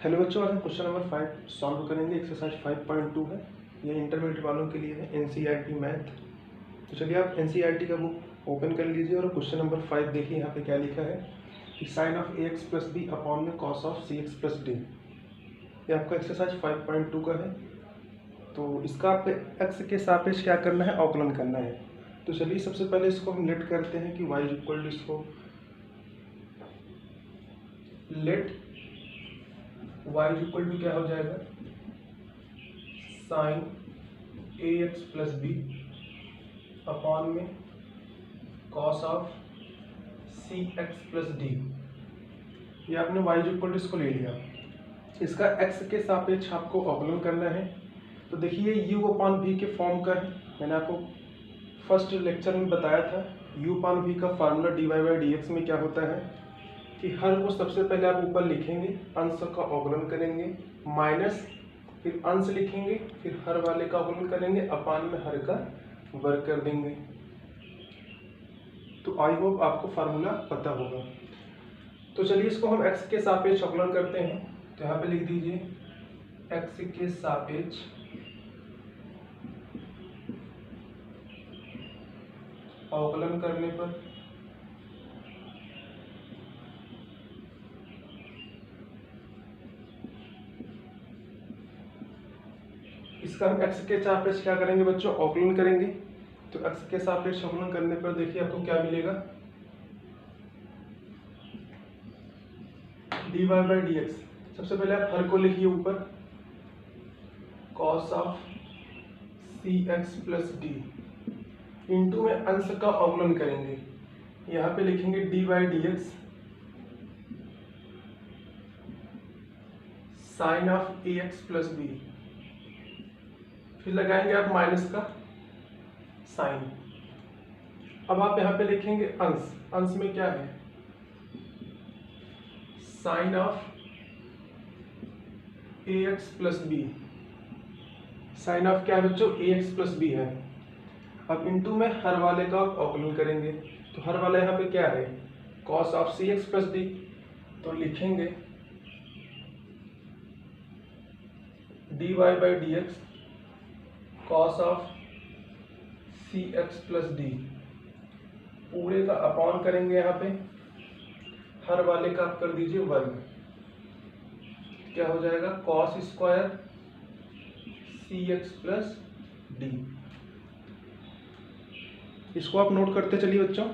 Hello बच्चों, आज हम क्वेश्चन नंबर 5 सॉल्व करेंगे। एक्सरसाइज 5.2 है, ये इंटरमीडिएट वालों के लिए है, एनसीईआरटी मैथ। तो चलिए आप एनसीईआरटी का बुक ओपन कर लीजिए और क्वेश्चन नंबर 5 देखिए यहाँ पे क्या लिखा है कि sine of A x plus B upon में cos of C x plus D. ये आपका एक्सरसाइज 5.2 का है। तो इसका आपको एक्स के सापेक्ष क्या करना है, अवकलन करना है। तो चलिए सबसे पहले इसको हम लेट करते हैं कि वाई इक्वल टू इसको लेट y इक्वल टू क्या हो जाएगा, sine a x plus B upon में cos of C x plus D. ये आपने y इक्वल टू इसको ले लिया, इसका x के सापेक्ष आपको अवकलन करना है। तो देखिए u अपॉन v के फॉर्म का है, मैंने आपको फर्स्ट लेक्चर में बताया था। u अपॉन v का फार्मूला dy बाई dx में क्या होता है कि हर को सबसे पहले आप ऊपर लिखेंगे, अंश का अवकलन करेंगे, माइनस फिर अंश लिखेंगे, फिर हर वाले का अवकलन करेंगे, अपान में हर का वर्ग कर देंगे। तो आई होप आपको फार्मूला पता होगा। तो चलिए इसको हम x के सापेक्ष अवकलन करते हैं। तो यहाँ पे लिख दीजिए x के सापेक्ष अवकलन करने पर इसका हम x के सापेक्ष क्या करेंगे बच्चों, अवकलन करेंगे। तो x के सापेक्ष अवकलन करने पर देखिए आपको क्या मिलेगा, dy बाई dx। सबसे पहले आप हर को लिखिए ऊपर, cos of C x plus d into में अंश का अवकलन करेंगे। यहाँ पे लिखेंगे dy by dx sine of A x plus b, फिर लगाएंगे आप माइनस का साइन। अब आप यहाँ पे लिखेंगे अंश, अंश में क्या है, sine of A x plus b. Sine of क्या है बच्चों, ए एक्स प्लस बी है। अब इंटू में हर वाले का अवकलन करेंगे। तो हर वाला यहाँ पे क्या है, cos of C x plus d. तो लिखेंगे d y by d x cos of C x plus D, पूरे का अपॉन करेंगे, यहाँ पे हर वाले का आप कर दीजिए वर्ग। क्या हो जाएगा, कॉस स्क्वायर सी एक्स प्लस डी। इसको आप नोट करते चलिए बच्चों।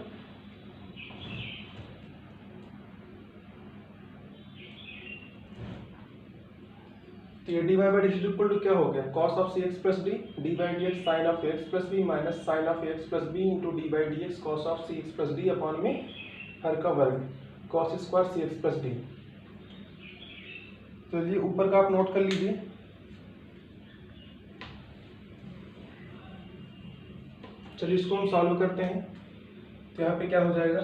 तो ये d y by d equal to क्या हो गया, cos of C x plus d, d by d x sine of x plus b minus sine of x plus B into d by d x cos of C x plus d upon में हर का वर्ग, cos square सी x plus d. तो ये ऊपर का आप note कर लीजिए। चलिए इसको हम सॉल्व करते हैं। तो यहाँ पे क्या हो जाएगा,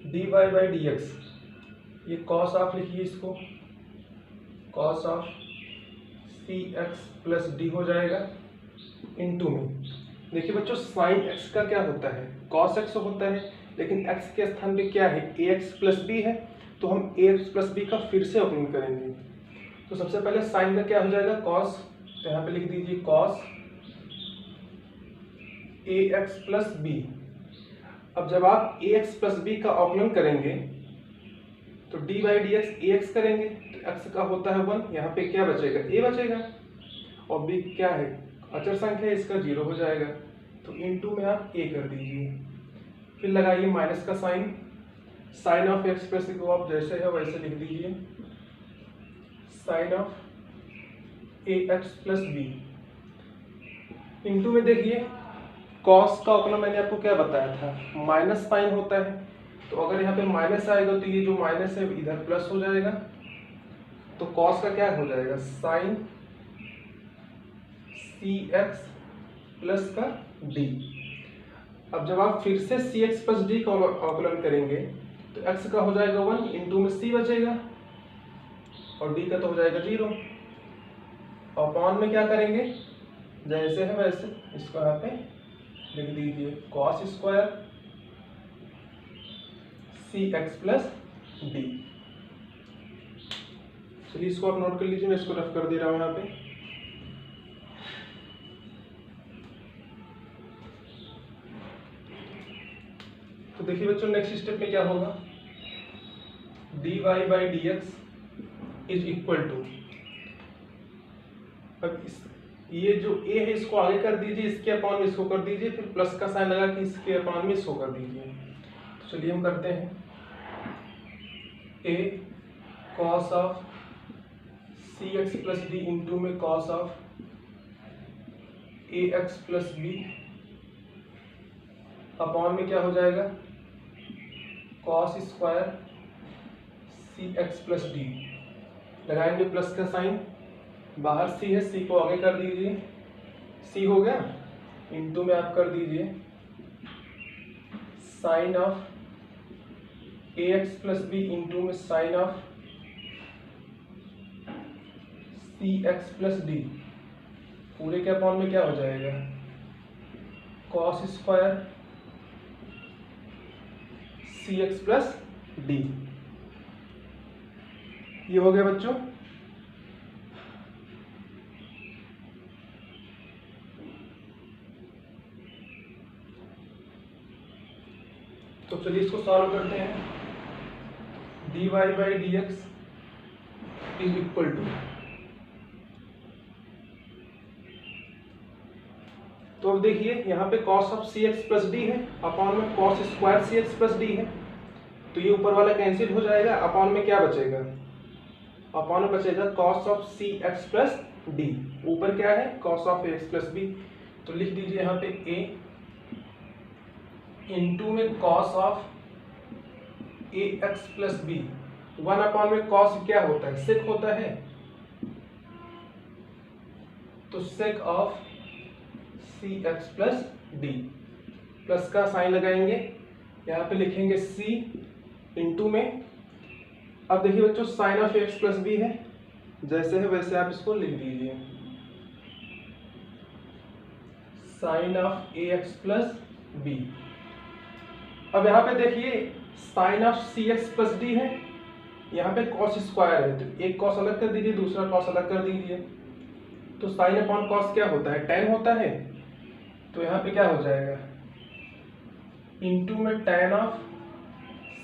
d y by d x, ये कॉस ऑफ लिखिए इसको, cos of C x plus d हो जाएगा इनटू में। देखिए बच्चों साइन एक्स का क्या होता है, कॉस एक्स होता है, लेकिन एक्स के स्थान पे क्या है, ए एक्स प्लस बी है। तो हम ए एक्स प्लस बी का फिर से अवकलन करेंगे। तो सबसे पहले साइन का क्या हो जाएगा, कॉस। तो यहाँ पे लिख दीजिए cos A x plus b. अब जब आप ए एक्स प्लस बी का अवकलन करेंगे तो D by d x A x करेंगे, तो एक्स का होता है 1, यहाँ पे क्या बचेगा, ए बचेगा, और बी क्या है, अचर संख्या है, इसका 0 हो जाएगा। तो इनटू में आप ए कर दीजिए, फिर लगाइए माइनस का sign, sine of x plus को आप जैसे है वैसे लिख दीजिए, sine of A x plus B into में देखिए कॉस का अवकलन मैंने आपको क्या बताया था, माइनस साइन होता है। तो अगर यहाँ पे माइनस आएगा तो ये जो माइनस है इधर प्लस हो जाएगा। तो कॉस का क्या हो जाएगा, साइन सी एक्स प्लस का डी। अब जब आप फिर से सी एक्स प्लस डी का अवकलन करेंगे तो एक्स का हो जाएगा 1, इंटू में सी बचेगा और डी का तो हो जाएगा 0। अपॉन में क्या करेंगे, जैसे है वैसे इसको यहाँ पे लिख दीजिए, कॉस स्क्वायर सी एक्स प्लस डी। चलिए इसको आप नोट कर लीजिए, मैं इसको रफ कर दे रहा हूँ यहाँ पे। तो देखिए बच्चों, नेक्स्ट स्टेप में क्या होगा, dy by d x is equal to, अब ये जो a है इसको आगे कर दीजिए, इसके अपॉन में इसको कर दीजिए, फिर प्लस का साइन लगा कि इसके अपॉन में इसको कर दीजिए। तो चलिए हम करते हैं, a cos of C x plus d into में cos of A x plus B upon में क्या हो जाएगा, cos स्क्वायर सी एक्स प्लस डी, लगाएंगे प्लस का साइन, बाहर सी है, सी को आगे कर दीजिए, सी हो गया, इंटू में आप कर दीजिए sine of A x plus B into में sine of C x plus D, पूरे के अपॉन में क्या हो जाएगा, कॉस स्क्वायर सी एक्स प्लस डी। ये हो गया बच्चों। तो चलिए इसको सॉल्व करते हैं, dy by d x is equal to, तो अब देखिए यहाँ पे cos of C x plus d है, अपॉन में cos स्क्वायर सी एक्स प्लस डी है, तो ये ऊपर वाला कैंसिल हो जाएगा, अपॉन में क्या बचेगा, अपॉन में बचेगा cos of C x plus d, ऊपर क्या है cos of A x plus b, तो लिख दीजिए यहाँ पे a इंटू में cos of A x plus b, 1 upon में cos क्या होता है, सेक होता है, तो sec of C x plus d, plus का साइन लगाएंगे, यहाँ पे लिखेंगे c इंटू में, अब देखिए बच्चों sine of x plus b है, जैसे है वैसे आप इसको लिख दीजिए, sine of A x plus b. अब यहाँ पे देखिए sine of C x plus d है, यहाँ पे कॉस स्क्वायर है, तो एक कॉस अलग कर दीजिए, दूसरा कॉस अलग कर दीजिए, तो साइन अपॉन कॉस क्या होता है, tan होता है, तो यहाँ पे क्या हो जाएगा, इंटू में tan of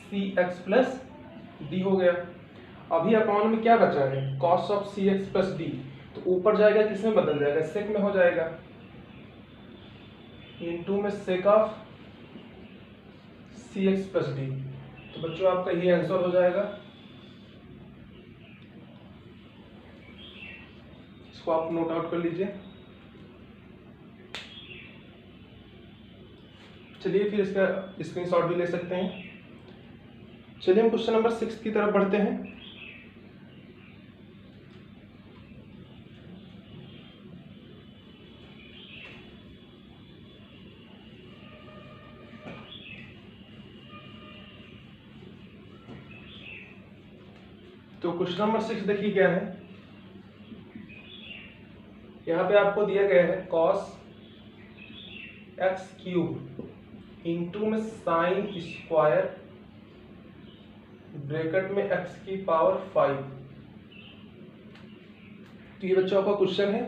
C x plus d हो गया। अभी अपॉन में क्या बचा है, cos of C x plus d, तो ऊपर जाएगा किस में बदल जाएगा, सेक में हो जाएगा, इंटू में sec of C x plus d, तो बच्चों आपका ये आंसर हो जाएगा। इसको आप नोट आउट कर लीजिए। चलिए फिर इसका स्क्रीनशॉट भी ले सकते हैं। चलिए हम क्वेश्चन नंबर 6 की तरफ बढ़ते हैं। तो क्वेश्चन नंबर 6 देखिए क्या है, यहाँ पे आपको दिया गया है cos एक्स क्यूब इंटू में साइन स्क्वायर ब्रैकेट में x की पावर 5। तो ये बच्चों आपका क्वेश्चन है,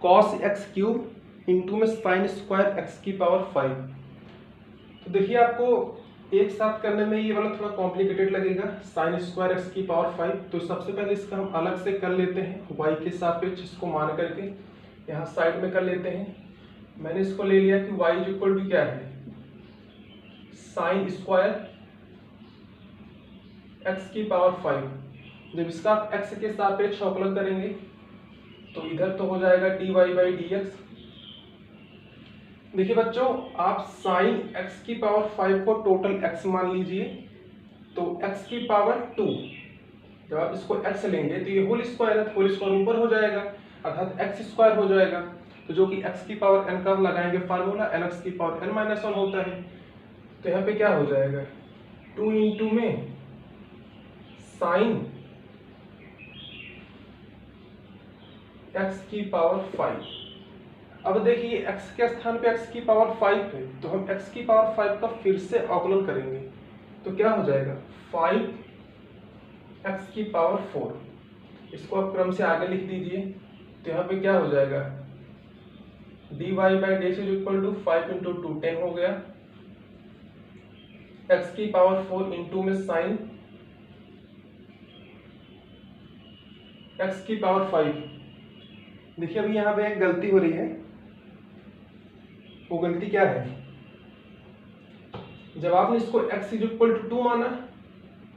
cos एक्स क्यूब इंटू में साइन स्क्वायर x की पावर 5। तो देखिए आपको एक साथ करने में ये वाला थोड़ा कॉम्प्लिकेटेड लगेगा, साइन स्क्वायर एक्स की पावर 5। तो सबसे पहले इसका हम अलग से कर लेते हैं, y के सापेक्ष इसको मान करके यहाँ साइड में कर लेते हैं। मैंने इसको ले लिया कि y इक्वल टू क्या है, साइन स्क्वायर एक्स की पावर 5। जब इसका x के सापेक्ष अवकलन करेंगे तो इधर तो हो जाएगा dy बाई डी एक्स। देखिए बच्चों, आप साइन x की पावर 5 को टोटल x मान लीजिए, तो x की पावर 2, जब आप इसको x लेंगे तो ये होल स्क्वायर है, होल स्क्वायर ऊपर हो जाएगा, अर्थात x स्क्वायर हो जाएगा, तो जो कि x की पावर n का लगाएंगे फार्मूला, nx की पावर n-1 होता है। तो यहाँ पे क्या हो जाएगा, 2 इंटू में साइन x की पावर 5। अब देखिए x के स्थान पे x की पावर 5 है, तो हम x की पावर 5 का फिर से अवकलन करेंगे, तो क्या हो जाएगा 5 x की पावर 4। इसको आप क्रम से आगे लिख दीजिए। तो यहाँ पे क्या हो जाएगा, dy by d x is equal to 5 into 2 10 हो गया, x की पावर 4 इंटू में साइन x की पावर 5। देखिए अभी यहाँ पे एक गलती हो रही है, वो गलती क्या है, जब आपने इसको x इज इक्वल टू 2 माना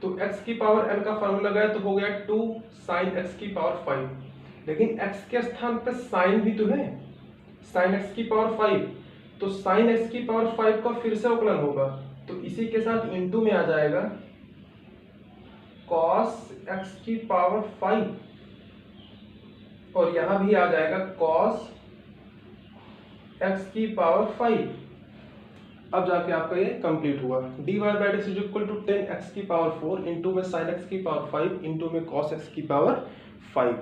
तो x की पावर n का फॉर्मूला लगाया तो हो गया 2 साइन x की पावर 5, लेकिन x के स्थान पे साइन भी तो है, साइन x की पावर 5, तो साइन x की पावर 5 का फिर से अवकलन होगा, तो इसी के साथ इनटू में आ जाएगा cos x की पावर 5, और यहां भी आ जाएगा cos x की पावर 5। अब जाके आपका ये कंप्लीट हुआ, dy by D is equal to 10x की पावर 4 इंटू में sin x की पावर 5 इंटू में cos x की पावर 5।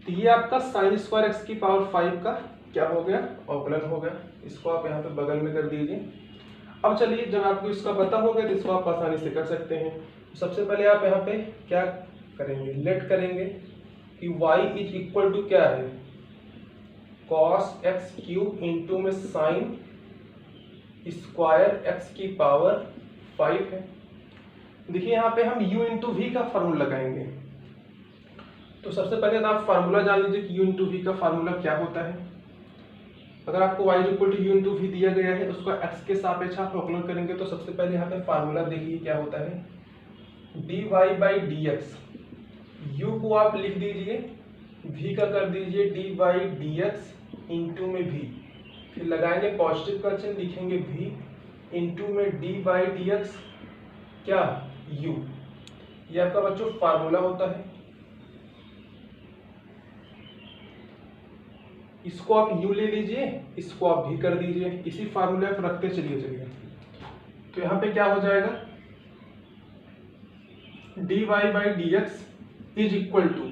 तो ये आपका sin स्क्वायर x की पावर 5 का क्या हो गया, अवकलन हो गया। इसको आप यहाँ पे बगल में कर दीजिए। अब चलिए जब आपको इसका पता हो गया तो इसको आप आसानी से कर सकते हैं। सबसे पहले आप यहाँ पे क्या करेंगे, लेट करेंगे कि y इज इक्वल टू क्या है, cos x क्यूब इंटू में साइन स्क्वायर x की पावर 5 है। देखिए यहाँ पे हम u इंटू वी का फार्मूला लगाएंगे। तो सबसे पहले तो आप फार्मूला जान लीजिए कि u इंटू वी का फार्मूला क्या होता है। अगर आपको y equal to u into v दिया गया है, उसका x के सापेक्ष आप अवकलन करेंगे, तो सबसे पहले यहाँ पे फार्मूला देखिए क्या होता है, dy by d x, u को आप लिख दीजिए, v का कर दीजिए D by d x into में v, फिर लगाएंगे पॉजिटिव का चिन्ह, लिखेंगे v इंटू में डी बाई डी एक्स क्या u। ये आपका बच्चों फार्मूला होता है। इसको आप u ले लीजिए, इसको आप v कर दीजिए, इसी फार्मूले पर रखते चलिए। तो यहाँ पे क्या हो जाएगा, dy by d x is equal to,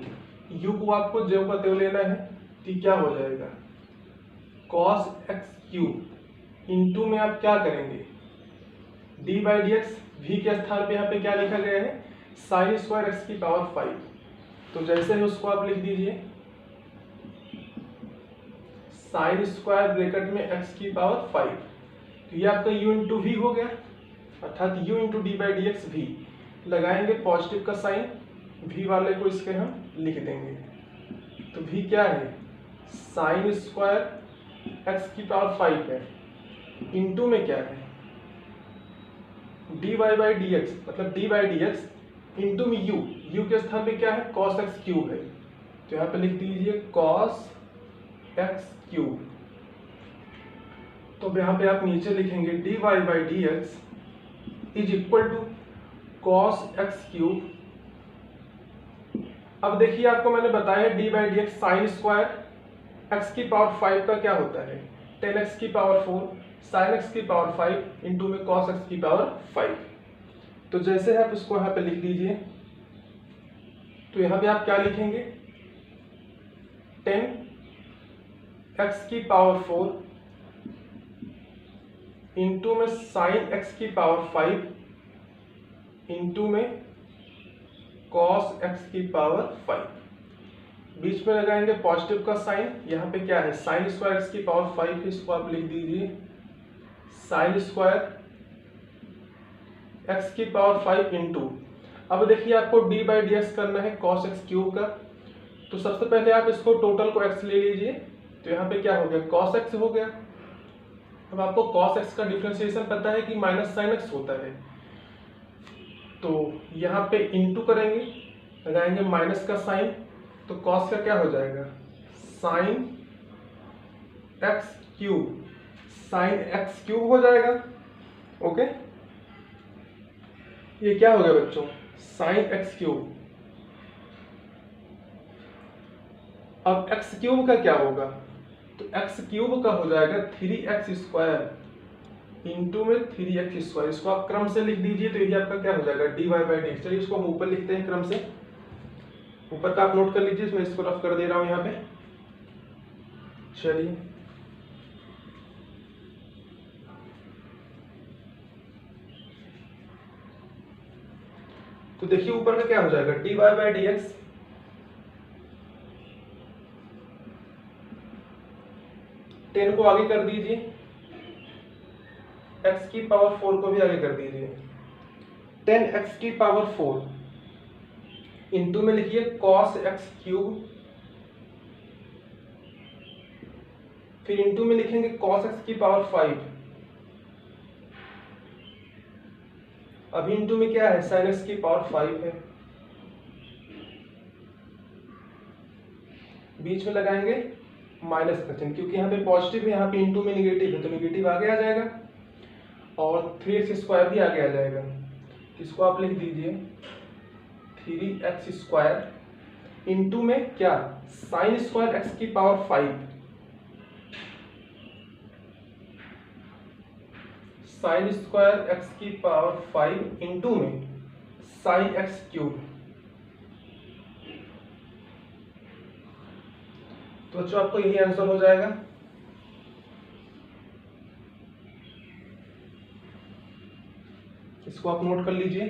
u को आपको जो का त्यों लेना है, तो क्या हो जाएगा cos x क्यूब इंटू में आप क्या करेंगे d by d x, v के स्थान पे यहाँ पे क्या लिखा गया है, साइन स्क्वायर x की पावर 5। तो जैसे ही उसको आप लिख दीजिए साइन स्क्वायर ब्रैकेट में x की पावर 5, तो ये आपका u इंटू वी हो गया, अर्थात u into d by d x v. लगाएंगे पॉजिटिव का साइन, v वाले को इसके हम लिख देंगे, तो v क्या है, साइन स्क्वायर x की पावर 5 है, इंटू में क्या है dy बाई डी एक्स, मतलब D by d x into में u के स्थान पे क्या है cos x क्यूब है, तो यहाँ पे लिख दीजिए cos x क्यूब। तो यहाँ पे आप नीचे लिखेंगे dy by d x is equal to cos x cube. अब देखिए आपको मैंने बताया d by d x sine square x की पावर 5 का क्या होता है 10x की पावर 4 sin x की पावर 5 इंटू में cos x की पावर 5। तो जैसे आप इसको यहाँ पे लिख दीजिए, तो यहाँ पे आप क्या लिखेंगे 10x की पावर 4 इंटू में sin x की पावर 5 इंटू में cos x की पावर 5। बीच में लगाएंगे पॉजिटिव का साइन, यहाँ पे क्या है साइन स्क्वायर x की पावर 5, इसको आप लिख दीजिए साइन स्क्वायर x की पावर 5 इंटू, अब देखिए आपको d बाई डी एक्स करना है cos x क्यूब का, तो सबसे पहले आप इसको टोटल को x ले लीजिए, तो यहाँ पे क्या हो गया cos x हो गया। अब आपको cos x का डिफरेंशिएशन पता है कि माइनस साइन x होता है, तो यहाँ पे इंटू करेंगे, लगाएंगे माइनस का साइन, तो cos का क्या हो जाएगा sine x cube, sine x cube हो जाएगा। ओके, ये क्या हो गया बच्चों साइन x क्यूब। अब x क्यूब का क्या होगा, तो x क्यूब का हो जाएगा 3x स्क्वायर इंटू में 3x स्क्वायर। इसको आप क्रम से लिख दीजिए, तो ये आपका क्या हो जाएगा dy बाई डी एक्स। चलिए इसको हम ऊपर लिखते हैं क्रम से, ऊपर का आप नोट कर लीजिए, मैं इसको रफ कर दे रहा हूं यहाँ पे। चलिए तो देखिए ऊपर का क्या हो जाएगा dy बाई डी एक्स 10 को आगे कर दीजिए, x की पावर 4 को भी आगे कर दीजिए। 10x की पावर 4 इंटू में लिखिए cos x क्यूब, फिर इंटू में लिखेंगे cos x की पावर 5, अभी इंटू में क्या है sin x की पावर 5 है, बीच में लगाएंगे माइनस का चिन्ह क्योंकि यहाँ पे पॉजिटिव है, यहाँ पे इंटू में निगेटिव है तो निगेटिव आगे आ जाएगा और 3x² भी आगे आ जाएगा। इसको आप लिख दीजिए 3x² इंटू में क्या sin² x की पावर 5, sin² x की पावर 5 इंटू में sin x क्यूब। तो बच्चों आपको यही आंसर हो जाएगा। इसको आप नोट कर लीजिए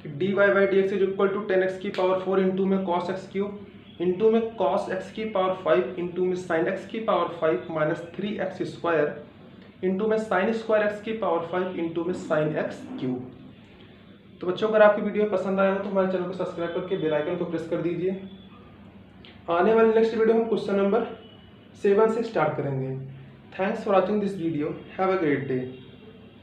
कि dy by d x is equal to 10x की पावर 4 इंटू में cos x क्यूब इंटू में cos x की पावर 5 इंटू में sin x की पावर 5 माइनस 3x² इंटू में sin² x की पावर 5 इंटू में sin x क्यूब। तो बच्चों अगर आपकी वीडियो पसंद आया हो तो हमारे चैनल को सब्सक्राइब करके बेल आइकन को प्रेस कर दीजिए। आने वाले नेक्स्ट वीडियो हम क्वेश्चन नंबर 7 से स्टार्ट करेंगे। Thanks for watching this video, have a great day.